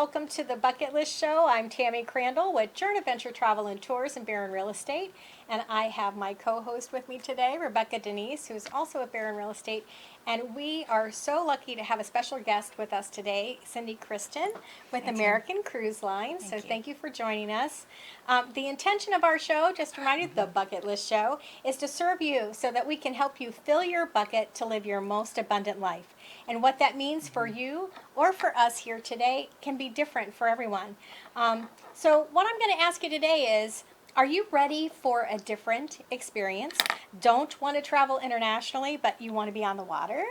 welcome to the Bucket List Show. I'm Tammy Crandell with Journey Adventure Travel and Tours and Barron Real Estate. And I have my co-host with me today, Rebecca Danise, who's also at Barron Real Estate. And we are so lucky to have a special guest with us today, Cindy Kristen with American Cruise Line. So thank you for joining us. The intention of our show, just to remind you, the Bucket List Show, is to serve you so that we can help you fill your bucket to live your most abundant life. And what that means for you or for us here today can be different for everyone. So what I'm going to ask you today is, are you ready for a different experience? Don't want to travel internationally, but you want to be on the water?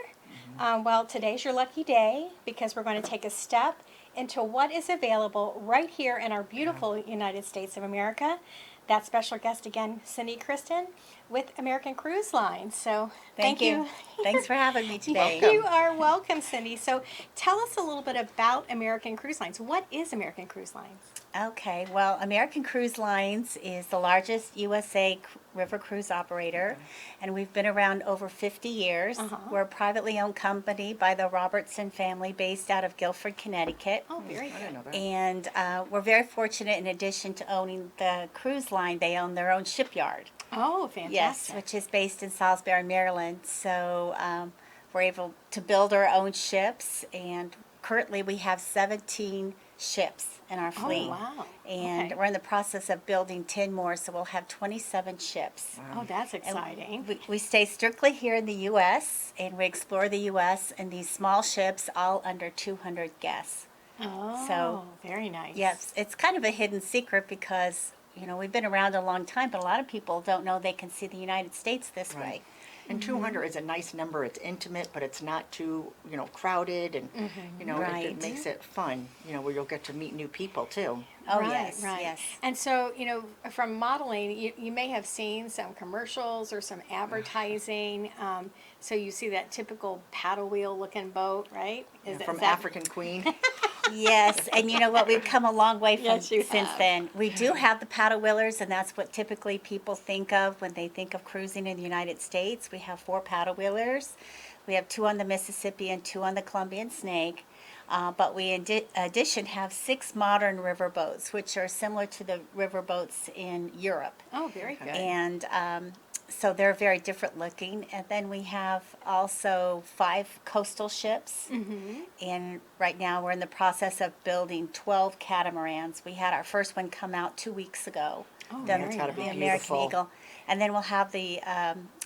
Well, today's your lucky day because we're going to take a step into what is available right here in our beautiful United States of America. That special guest again, Cindy Kristen with American Cruise Line. So thank you. Thanks for having me today. You are welcome, Cindy. So tell us a little bit about American Cruise Lines. What is American Cruise Lines? Okay, well, American Cruise Lines is the largest USA river cruise operator, and we've been around over 50 years. We're a privately owned company by the Robertson family based out of Guilford, Connecticut. Oh, very good. I didn't know that. And we're very fortunate, in addition to owning the cruise line, they own their own shipyard. Oh, fantastic. Yes, which is based in Salisbury, Maryland. So we're able to build our own ships, and currently we have 17 ships in our fleet. Oh, wow. And we're in the process of building 10 more, so we'll have 27 ships. Wow. Oh, that's exciting. We stay strictly here in the U.S., and we explore the U.S. in these small ships, all under 200 guests. Oh, so, very nice. Yes, it's kind of a hidden secret because, you know, we've been around a long time, but a lot of people don't know they can see the United States this way. And 200 is a nice number. It's intimate, but it's not too, crowded, and it makes it fun. Where you'll get to meet new people too. Oh, right. yes. And so, from modeling, you may have seen some commercials or some advertising. So you see that typical paddle wheel looking boat, right? From African Queen. Yes, and you know what? We've come a long way since have. then. We do have the paddle wheelers, and that's what typically people think of when they think of cruising in the United States. We have 4 paddle wheelers. We have 2 on the Mississippi and 2 on the Columbian Snake. But we, in addition, have 6 modern river boats, which are similar to the river boats in Europe. Oh, very good. And so they're very different looking. And then we have also 5 coastal ships. And right now we're in the process of building 12 catamarans. We had our first one come out 2 weeks ago. Oh, the very gotta be nice. American beautiful. Eagle. And then we'll have the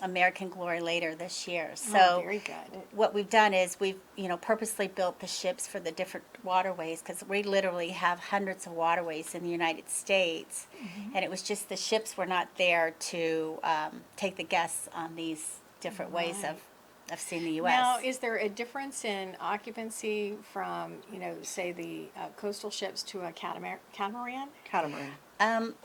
American Glory later this year. Oh, So very good. what we've done is we've, purposely built the ships for the different waterways, because we literally have hundreds of waterways in the United States. And it was just the ships were not there to take the guests on these different ways of seeing the U.S. Now, is there a difference in occupancy from, say the coastal ships to a catamaran? Catamaran.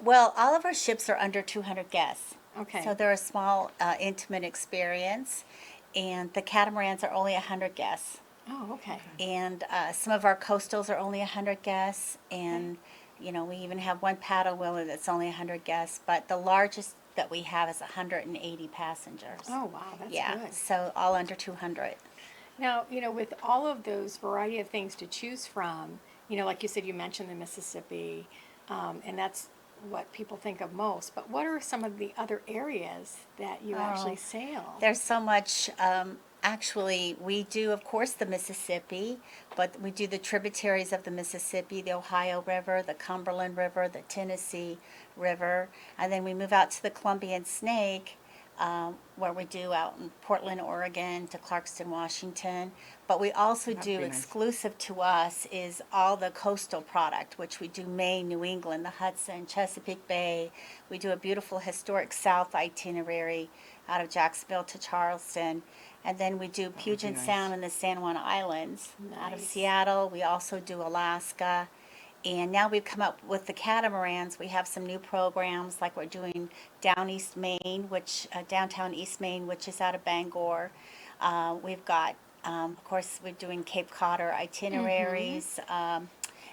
Well, all of our ships are under 200 guests. Okay. So they're a small, intimate experience. And the catamarans are only 100 guests. Oh, okay. And some of our coastals are only 100 guests. And, we even have one paddle wheeler that's only 100 guests. But the largest that we have is 180 passengers. Oh, wow, that's good. So all under 200. Now, with all of those variety of things to choose from, like you said, you mentioned the Mississippi, and that's what people think of most. But what are some of the other areas that you actually sail? There's so much. Actually, we do, of course, the Mississippi, but we do the tributaries of the Mississippi, the Ohio River, the Cumberland River, the Tennessee River, and then we move out to the Columbian Snake, where we do out in Portland, Oregon, to Clarkston, Washington. But we also do, exclusive to us, is all the coastal product, which we do Maine, New England, the Hudson, Chesapeake Bay. We do a beautiful historic South itinerary out of Jacksonville to Charleston. And then we do Puget Sound and the San Juan Islands out of Seattle. We also do Alaska. And now we've come up with the catamarans. We have some new programs, like we're doing down East Maine, downtown East Maine, which is out of Bangor. We've got, of course, we're doing Cape Cod itineraries.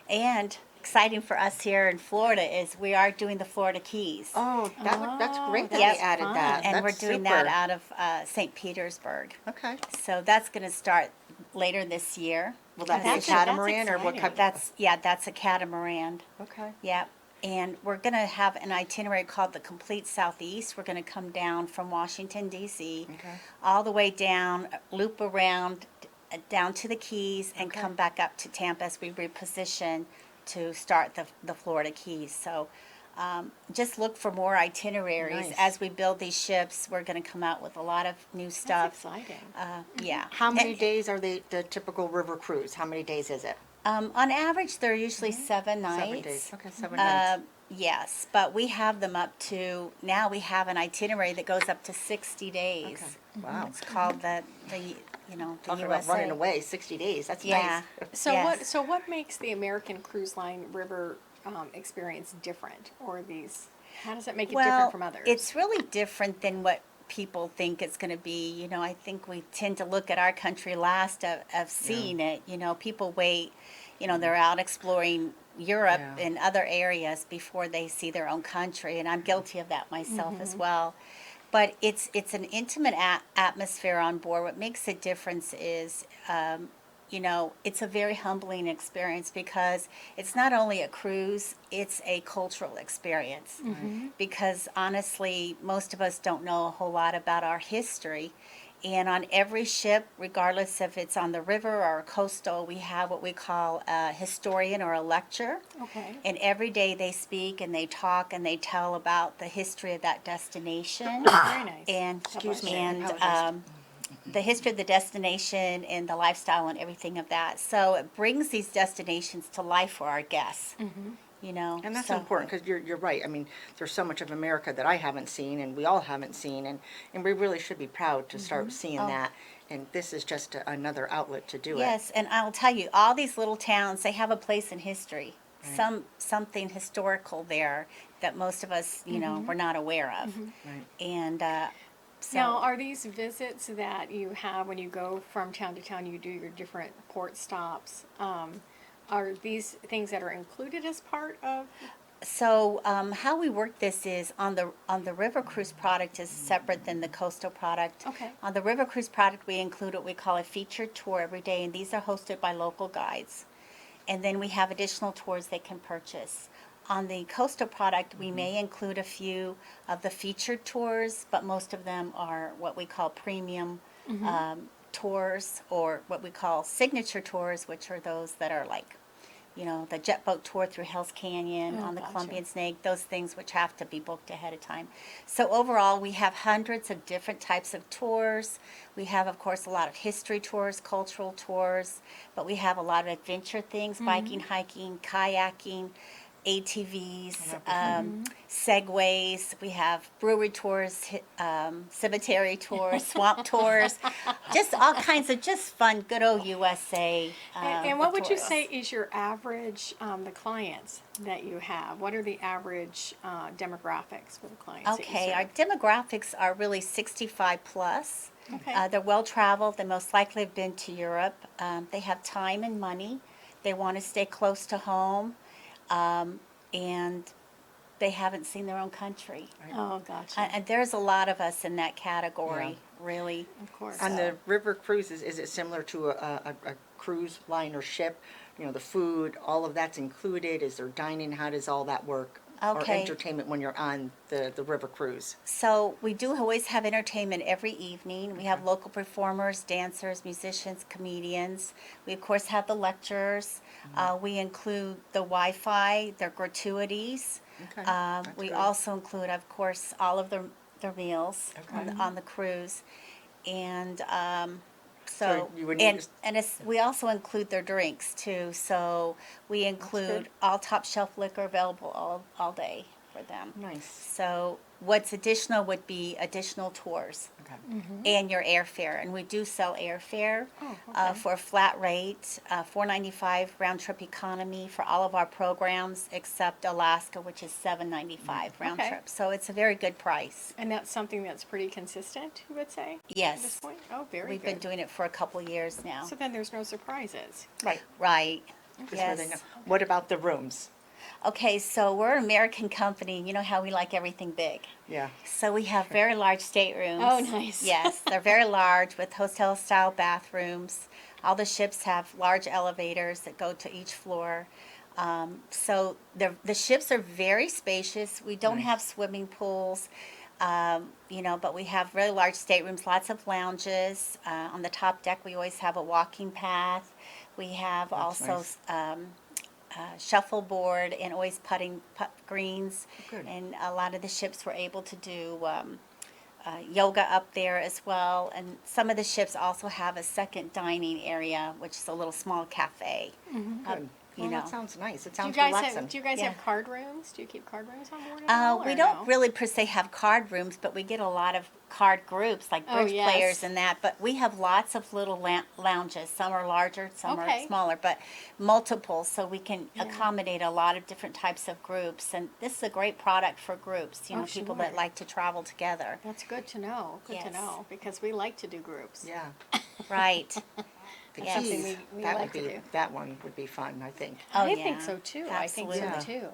And exciting for us here in Florida is we are doing the Florida Keys. Oh, that's great that that's we added fun. that. And That's we're doing super. that out of St. Petersburg. Okay. So that's going to start later this year. Will that be a That's catamaran or what exciting. kind? That's a catamaran. Okay. Yep. And we're going to have an itinerary called the Complete Southeast. We're going to come down from Washington, D.C., Okay. all the way down, loop around, down to the Keys, and Okay. come back up to Tampa as we reposition to start the Florida Keys. So just look for more itineraries. Nice. As we build these ships, we're going to come out with a lot of new That's stuff. exciting. Yeah. How many And, days are the typical river cruise? How many days is it? on average, they're usually 7 nights. 7 days. Okay, 7 nights. Yes, but we have them up to, now we have an itinerary that goes up to 60 days. Okay. Wow. It's called the Talking about USA. running away, 60 days. That's Yeah. nice. So Yes. what makes the American Cruise Line river experience different, or these? How does it make it different from others? It's really different than what people think it's going to be. You know, I think we tend to look at our country last of seeing it. You know, people wait, they're out exploring Europe Yeah. and other areas before they see their own country, and I'm guilty of that myself as well. But it's an intimate atmosphere on board. What makes a difference is, it's a very humbling experience because it's not only a cruise, it's a cultural experience. Because honestly, most of us don't know a whole lot about our history. And on every ship, regardless if it's on the river or coastal, we have what we call a historian or a lecturer. Okay. And every day they speak and they talk and they tell about the history of that destination. Very nice. And Excuse me, I and apologize. the history of the destination and the lifestyle and everything of that. So it brings these destinations to life for our guests. And that's so- important because you're right. I mean, there's so much of America that I haven't seen and we all haven't seen, and we really should be proud to start seeing that. And this is just another outlet to do it. Yes, and I'll tell you, all these little towns, they have a place in history. Something historical there that most of us, we're not aware of. Right. And so Now, are these visits that you have when you go from town to town, you do your different port stops, are these things that are included as part of? So how we work this is on the river cruise product is separate than the coastal product. Okay. On the river cruise product, we include what we call a featured tour every day, and these are hosted by local guides. And then we have additional tours they can purchase. On the coastal product, we may include a few of the featured tours, but most of them are what we call premium tours, or what we call signature tours, which are those that are like, the jet boat tour through Hell's Canyon Oh, on the gotcha. Columbian Snake, those things which have to be booked ahead of time. So overall, we have hundreds of different types of tours. We have, of course, a lot of history tours, cultural tours, but we have a lot of adventure things, biking, hiking, kayaking, ATVs, segways. We have brewery tours, cemetery tours, swamp tours, just all kinds of just fun, good old USA. And what would you tours. say is your average, the clients that you have? What are the average demographics for the clients that you Okay, our serve? demographics are really 65 plus. Okay. They're well traveled. They most likely have been to Europe. They have time and money. They want to stay close to home. And they haven't seen their own country. Oh, gotcha. And there's a lot of us in that category, really. Of course. On the river cruises, is it similar to a cruise line or ship? The food, all of that's included. Is there dining? How does all that work? Or Okay. entertainment when you're on the river cruise? So we do always have entertainment every evening. We have local performers, dancers, musicians, comedians. We of course have the lecturers. We include the Wi-Fi, their gratuities. Okay, that's We good. also include, of course, all of their meals Okay. on the cruise, and so So you would need to- and we also include their drinks too. So we include all top shelf liquor available all day for them. Nice. So what's additional would be additional tours Okay. and your airfare. And we do sell airfare Oh, okay. for a flat rate, $4.95 round trip economy for all of our programs except Alaska, which is $7.95 round Okay. trip. So it's a very good price. And that's something that's pretty consistent, you would say? At this Yes. point? Oh, very We've good. been doing it for a couple years now. So then there's no surprises. Right. Right. Just where they Yes. know. What about the rooms? Okay, so we're an American company. You know how we like everything big. Yeah. So we have very large staterooms. Oh, nice. Yes, they're very large with hotel-style bathrooms. All the ships have large elevators that go to each floor. So the ships are very spacious. We don't Nice. have swimming pools, but we have really large staterooms, lots of lounges. On the top deck, we always have a walking path. We have That's also shuffleboard and always putt greens. Good. And a lot of the ships were able to do yoga up there as well. And some of the ships also have a second dining area, which is a little small cafe. Good. You Well, know. that sounds nice. It Do you sounds guys relaxing. have card rooms? Do you keep card rooms on board at all, We or don't no? really per se have card rooms, but we get a lot of card groups like Oh, bridge yes. players and that. But we have lots of little lounges. Some are larger, some Okay. are smaller, but multiple, so we can Yeah. accommodate a lot of different types of groups. And this is a great product for groups. Oh, People sure. that like to travel together. That's good to know. Good to Yes. know, because we like to do groups. Yeah. Right. The Yes. keys. Something we that like would to be do. that one would be fun, I think. Oh, I yeah. think so too. I think so Absolutely. too.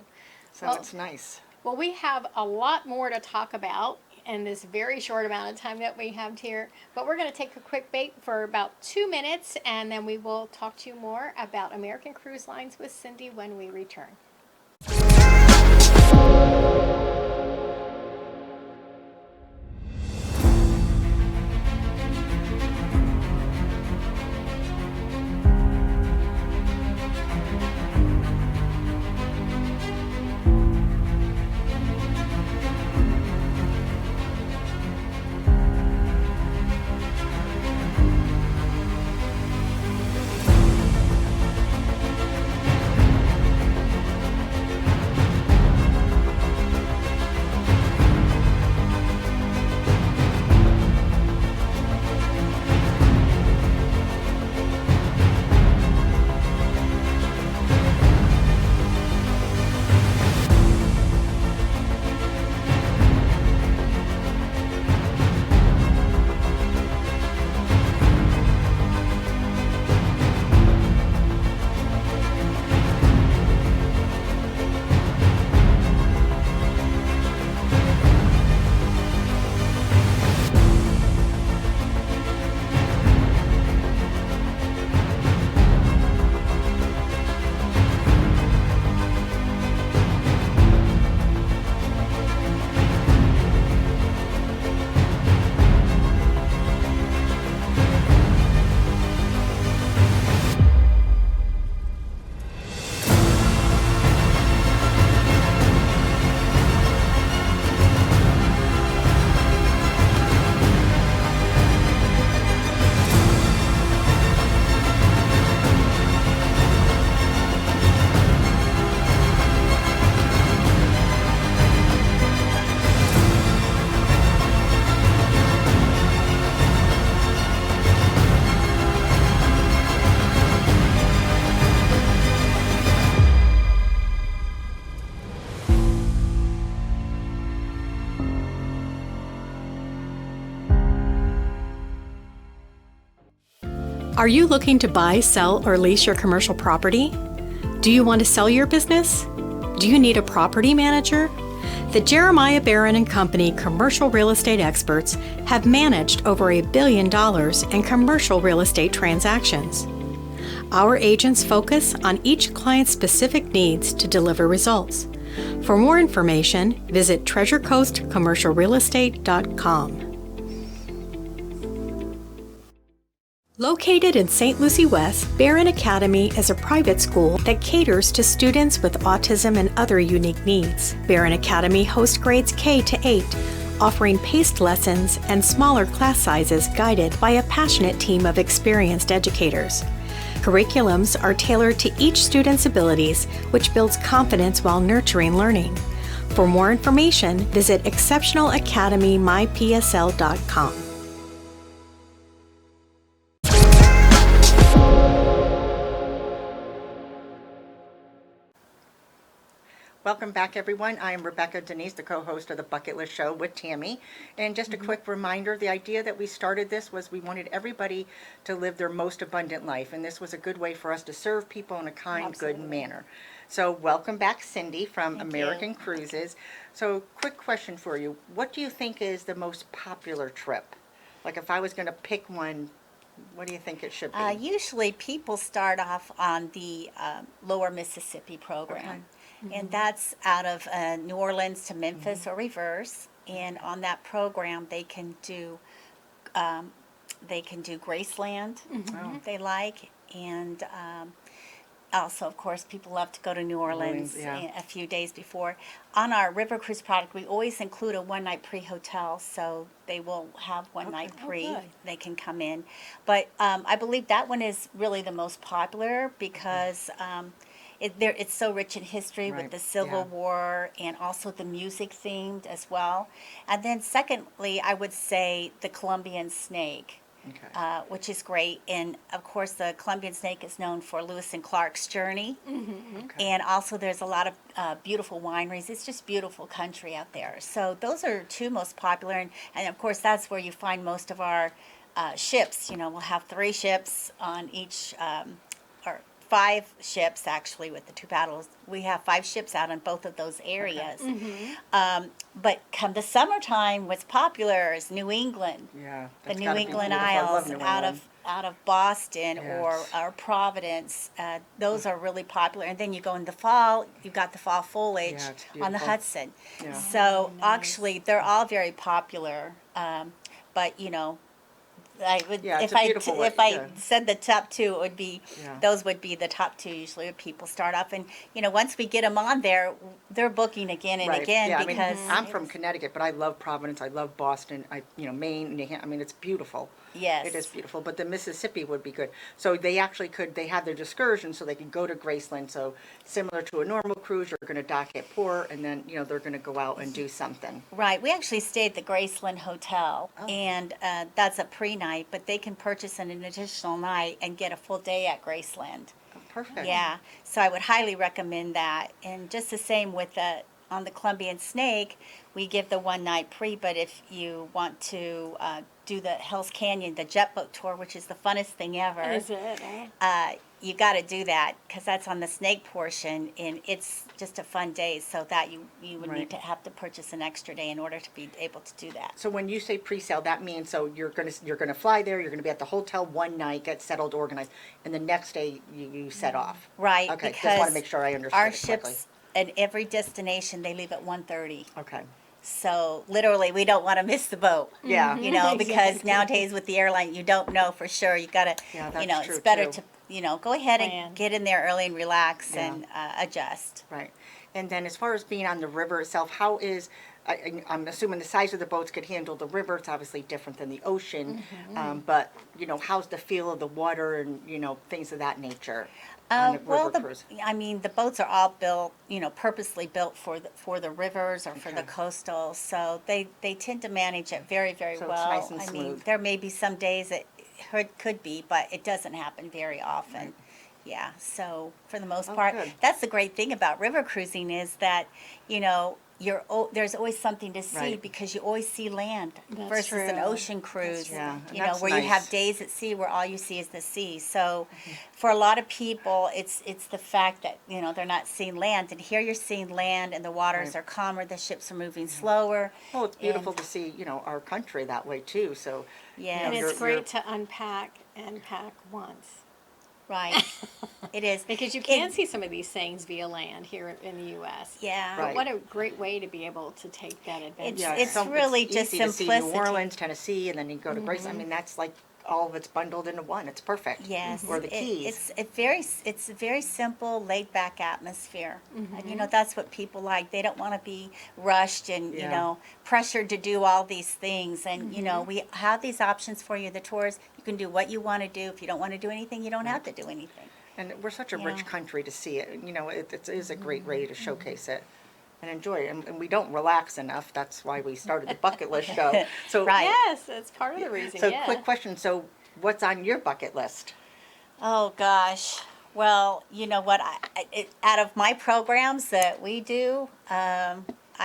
So Well- it's nice. Well, we have a lot more to talk about in this very short amount of time that we have here, but we're going to take a quick break for about 2 minutes, and then we will talk to you more about American Cruise Lines with Cindy when we return. Are you looking to buy, sell, or lease your commercial property? Do you want to sell your business? Do you need a property manager? The Jeremiah Barron & Company commercial real estate experts have managed over $1 billion in commercial real estate transactions. Our agents focus on each client's specific needs to deliver results. For more information, visit treasurecoastcommercialrealestate.com. Located in St. Lucie West, Barron Academy is a private school that caters to students with autism and other unique needs. Barron Academy hosts grades K to 8, offering paced lessons and smaller class sizes guided by a passionate team of experienced educators. Curriculums are tailored to each student's abilities, which builds confidence while nurturing learning. For more information, visit exceptionalacademymypsl.com. Welcome back, everyone. I am Rebecca Danise, the co-host of the Bucket List Show with Tammy. And just a quick reminder, the idea that we started this was we wanted everybody to live their most abundant life. And this was a good way for us to serve people in a kind, Absolutely. good manner. So welcome back, Cindy from Thank American you. Cruises. So quick question for you. What do you think is the most popular trip? Like if I was going to pick one, what do you think it should be? Usually people start off on the Lower Mississippi program. And that's out of New Orleans to Memphis or reverse. And on that program, they can do Graceland if they like, and also, of course, people love to go to New Orleans yeah. a few days before. On our River Cruise product, we always include a one-night pre-hotel, so they will have one night pre. good. They can come in. But I believe that one is really the most popular because it's so rich in history Right, with the Civil yeah. War and also the music themed as well. And then secondly, I would say the Colombian snake. Okay. Which is great. And of course, the Colombian snake is known for Lewis and Clark's journey. Okay. And also, there's a lot of beautiful wineries. It's just beautiful country out there. So those are two most popular. And of course, that's where you find most of our ships. You know, we'll have 3 ships on each, or 5 ships actually with the 2 paddles. We have 5 ships out in both of those areas. But come the summertime, what's popular is New England. Yeah. The that's New gotta be England beautiful. I love Isles New out England. of Boston Yes. or Providence. Those are really popular. And then you go in the fall, you've got the fall foliage Yeah, it's on the beautiful. Hudson. Yeah. So nice. actually, they're all very popular. But you know, I would Yeah, it's if a I beautiful way, if I yeah. said the top 2, it would be Yeah. those would be the top 2 usually when people start off. And you know, once we get them on there, they're booking again and Right. again Yeah, because I mean, I'm from Connecticut, but I love Providence. I love Boston. Maine, New Hampshire. I mean, it's beautiful. yes, It is beautiful, but the Mississippi would be good. So they actually they have their excursion, so they could go to Graceland. So similar to a normal cruise, you're going to dock at port, and then they're going to go out and do something. Right. We actually stayed at the Graceland Hotel, Oh. and that's a pre-night, but they can purchase an additional night and get a full day at Graceland. Oh, perfect. Yeah. So I would highly recommend that. And just the same with on the Colombian Snake, we give the one night pre, but if you want to do the Hell's Canyon, the jet boat tour, which is the funnest thing ever. Is it? Eh? You got to do that because that's on the snake portion, and it's just a fun day. So that you would Right. need to have to purchase an extra day in order to be able to do that. So when you say pre-sale, that means you're gonna fly there. You're gonna be at the hotel one night, get settled, organized, and the next day you set off. Right. Okay. Just Because want to make sure I understood our it correctly. ships at every destination they leave at 1:30. Okay. So literally, we don't want to miss the boat. Yeah. You know, because Exactly. nowadays with the airline, you don't know for sure. You gotta, Yeah, you that's know, true, it's better too. to, go ahead Plan. and get in there early and relax Yeah. and adjust. Right. And then as far as being on the river itself, how is, I'm assuming the size of the boats could handle the river. It's obviously different than the ocean. But, how's the feel of the water and, things of that nature on the river cruise? I mean, the boats are all built, purposely built for the rivers or for the Okay. coastal. So they tend to manage it very, very So it's well. nice and I mean, smooth. there may be some days it could be, but it doesn't happen very often. Right. Yeah, so for the most Oh, part, good. that's the great thing about river cruising is that, there's always something to see Right. because you always see land That's versus an true. ocean cruise. true. Yeah, and You know, that's where you have nice. days at sea where all you see is the sea. So for a lot of people, it's the fact that, they're not seeing land. And here you're seeing land and the waters Right. are calmer, the ships are moving slower. Well, it's beautiful And- to see, our country that way too. So, Yeah. And you're- it's great to unpack and pack once. Right. It is. Because you It- can see some of these things via land here in the U.S. Yeah. But Right. what a great way to be able to take that adventure. It's really just easy to see New simplicity. Orleans, Tennessee, and then you go to Grace. I mean, that's like all of it's bundled into one. It's perfect. Yes, Or the Keys. it's a very simple, laid back atmosphere, and that's what people like. They don't want to be rushed and Yeah. pressured to do all these things. And we have these options for you. The tours, you can do what you want to do. If you don't want to do anything, you don't have to do anything. And we're such a Yeah. rich country to see it. It is a great way to showcase it and enjoy it. And we don't relax enough. That's why we started the bucket list show. So, Right. Yes, that's part of the reason. So, yeah. quick question. So, what's on your bucket list? Oh gosh. Well, you know what? Out of my programs that we do, I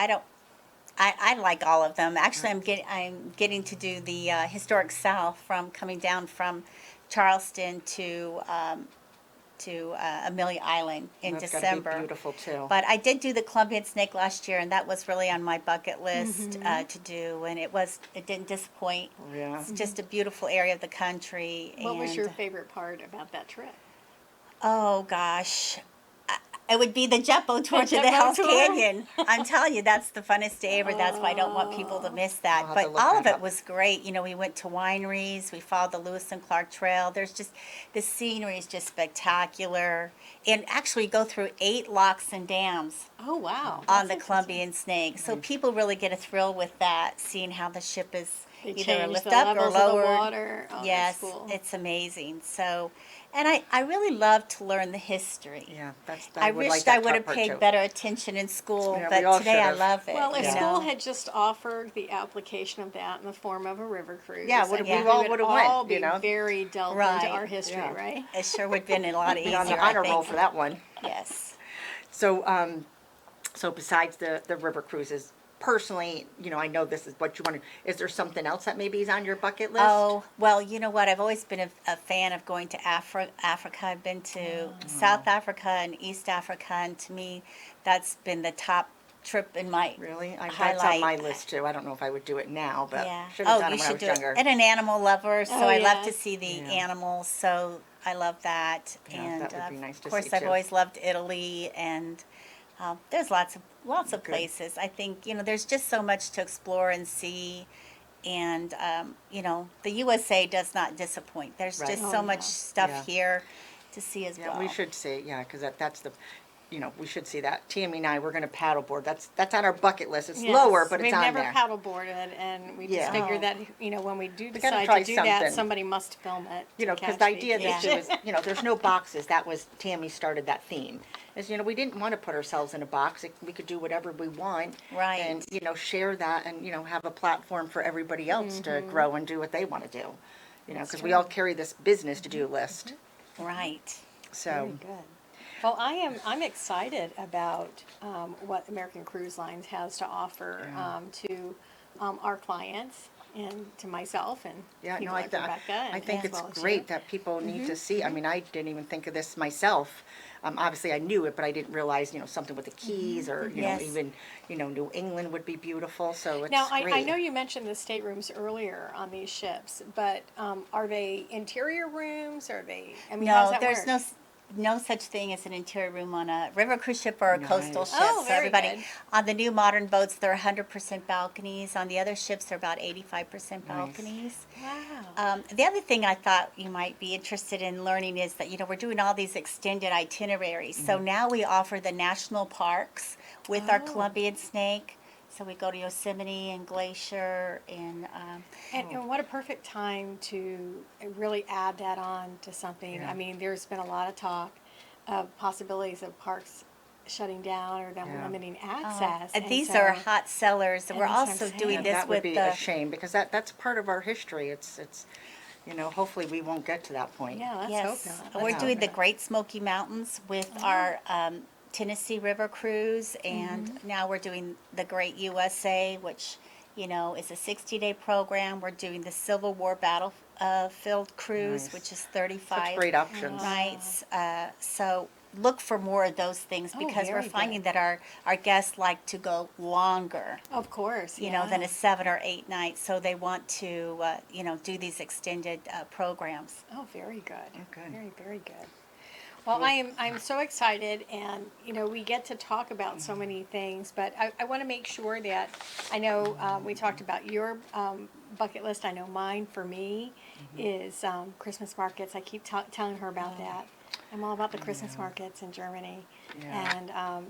don't. I like all of them. Actually, I'm getting to do the historic South from coming down from Charleston to Amelia Island in That's December. gotta be beautiful too. But I did do the Columbian Snake last year, and that was really on my bucket list to do, and it didn't disappoint. Yeah. It's just a beautiful area of the country. What was your and- favorite part about that trip? Oh gosh. It would be the jet boat tour to the jet boat Hell's tour? Canyon. I'm telling you, that's the funnest day ever. That's why I don't want people to miss that. I'll have to But look all of that it up. was great. You know, we went to wineries. We followed the Lewis and Clark Trail. The scenery is just spectacular. And actually go through 8 locks and dams Oh, wow. on the That's Columbian Snake. So people really get a thrill with that, seeing how the ship is They either changed lift the up or levels of the lowered. water. Oh, Yes, that's cool. it's amazing. So, and I really love to learn the history. Yeah, I would like wished that I would have part paid too. better attention in school, Yeah, we all but today I should've. love it. Well, if you school know? had just offered the application of that in the form of a river cruise, Yeah, I we think all we would've would went, all be you know? very delved Right. into our history, Yeah. right? It sure would have been a lot Be easier. on the I honor roll think. for that one. Yes. So, so besides the river cruises, personally, you know, I know this is what you want to. Is there something else that maybe is on your bucket list? Oh, well, you know what? I've always been a fan of going to Africa. I've been to South Africa and East Africa, and to me, that's been the top trip in my Really? That's highlight. on my list too. I don't know if I would do it now, but Yeah. should have Oh, done you it when I should was do younger. it. And an animal lover, so Oh, I love to yes. see the Yeah. animals. So I love that. Yeah, and that would be nice to of course, see, I've too. always loved Italy, and there's lots of Good. places. I think there's just so much to explore and see. And the USA does not disappoint. There's Right. just Oh, so much yeah. stuff Yeah. here to see as Yeah, well. we should see. Yeah, because that's the. We should see that. Tammy and I, we're going to paddleboard. That's on our bucket list. It's Yes. lower, but it's We've on never there. paddleboarded, and we just Yeah. figured Oh. that when we do gotta decide try to do that, something. somebody must film it. Because the idea Yeah. this year was, there's no boxes. That was Tammy started that theme. Is we didn't want to put ourselves in a box. We could do whatever we want, Right. And share that, and have a platform for everybody else to grow and do what they want to do. Because we all carry this business to do list. Right. So Very good. Well, I'm excited about what American Cruise Lines has to offer to our clients and to myself and yeah, people no, like Rebecca. I and think as it's well as you. great that people need to see. I mean, I didn't even think of this myself. Obviously, I knew it, but I didn't realize, something with the Keys or, Yes. even, New England would be beautiful. So it's Now, great. I know you mentioned the staterooms earlier on these ships, but are they interior rooms? Are they? I mean, how does No, that there's work? no such thing as an interior room on a river cruise ship or a coastal Nice. ship. Oh, so very everybody good. on the new modern boats, they're 100% balconies. On the other ships, they're about 85% Nice. balconies. Wow. The other thing I thought you might be interested in learning is that we're doing all these extended itineraries. So now we offer the national parks with our Oh. Columbian Snake. So we go to Yosemite and Glacier and And what a perfect time to really add that on to something. Yeah. I mean, there's been a lot of talk of possibilities of parks shutting down or them Yeah. limiting access. and these so- are hot sellers. And we're and that's what also I'm doing saying. this that would with be the a shame because that's part of our history. It's hopefully we won't get to that point. Yeah, let's yes. hope not. We're Let's doing hope the not. Great Smoky Mountains with our Tennessee River Cruise, and now we're doing the Great USA, which is a 60-day program. We're doing the Civil War Battlefield Cruise, Nice. which is 35 Such great options. nights. So look for more of those things Oh, because we're very finding good. that our guests like to go longer. Of course. Than a 7 or 8 night. So they want to, do these extended programs. Oh, very good. good. Very, very good. Well, I'm so excited, and we get to talk about so many things, but I want to make sure that I know we talked about your bucket list. I know mine for me is Christmas markets. I keep telling her about that. I'm all about the Christmas markets in Germany, Yeah.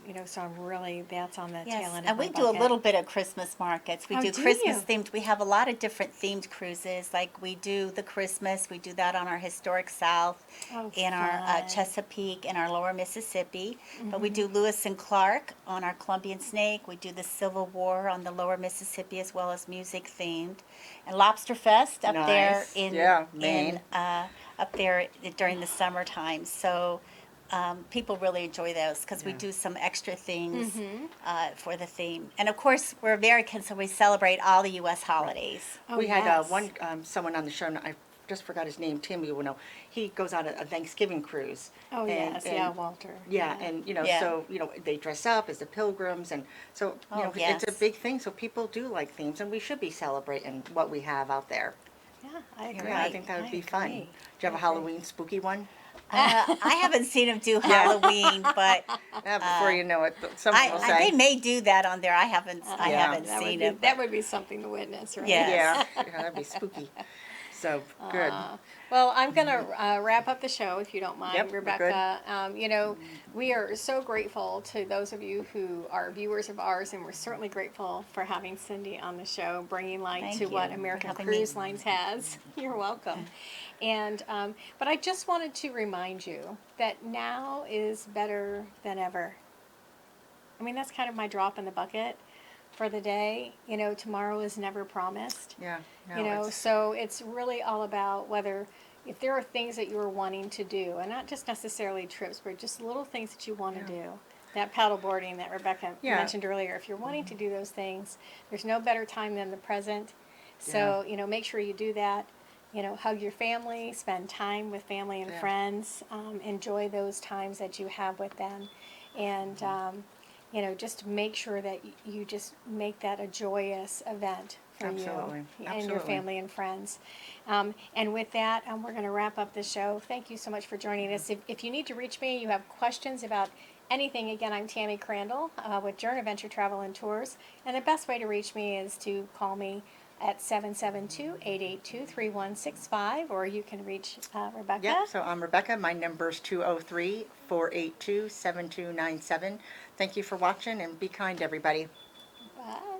and so I'm really that's on the tail Yes, end of and my we do a bucket. little bit of Christmas markets. We Oh, do do Christmas you? themed. We have a lot of different themed cruises. Like we do the Christmas. We do that on our historic South, Oh, in our fun. Chesapeake, and our Lower Mississippi. But Mm-hmm. we do Lewis and Clark on our Columbian Snake. We do the Civil War on the Lower Mississippi, as well as music themed, and Lobster Fest up there Nice. in Yeah, Maine. up there during the summertime. So people really enjoy those because we Yeah. do some extra things for the theme. And of course, we're Americans, so we celebrate all the U.S. holidays. Oh, We had yes. someone on the show, and I just forgot his name, Tammy, you will know. He goes on a Thanksgiving cruise. Oh, yes. Yeah, Walter. Yeah, and Yeah. so they dress up as the pilgrims, and so Oh, it's a yes. big thing. So people do like themes, and we should be celebrating what we have out there. Yeah, I agree. Yeah, I think that would be fun. agree. Do you have a Halloween spooky one? I haven't seen them do Halloween, but Yeah, before you know it, someone will say. they may do that on there. I haven't Yeah. haven't That would seen be, it. that would be something to witness, right? Yeah. Yeah, that'd be spooky. So good. Well, I'm going to wrap up the show if you don't mind, Yep, we're Rebecca. We are so grateful to those of you who are viewers of ours, and we're certainly grateful for having Cindy on the show, bringing light Thank to you what for American having Cruise me. Lines has. You're welcome. And but I just wanted to remind you that now is better than ever. I mean, that's kind of my drop in the bucket for the day. Tomorrow is never promised. Yeah. No, it's- So it's really all about if there are things that you're wanting to do, and not just necessarily trips, but just little things that you want to do. That paddle boarding that Rebecca Yeah. mentioned earlier, if you're wanting to do those things, there's no better time than the present. So, make sure you do that. Hug your family, spend time with family and Yeah. friends, enjoy those times that you have with them. And, just make sure that you just make that a joyous event for Absolutely. you and your Absolutely. family and friends. And with that, we're going to wrap up the show. Thank you so much for joining us. If you need to reach me, you have questions about anything, again, I'm Tammy Crandell with Journey Adventure Travel and Tours. And the best way to reach me is to call me at 772-882-3165, or you can reach Rebecca. Yeah, so I'm Rebecca. My number's 203-482-7297. Thank you for watching, and be kind, everybody. Bye.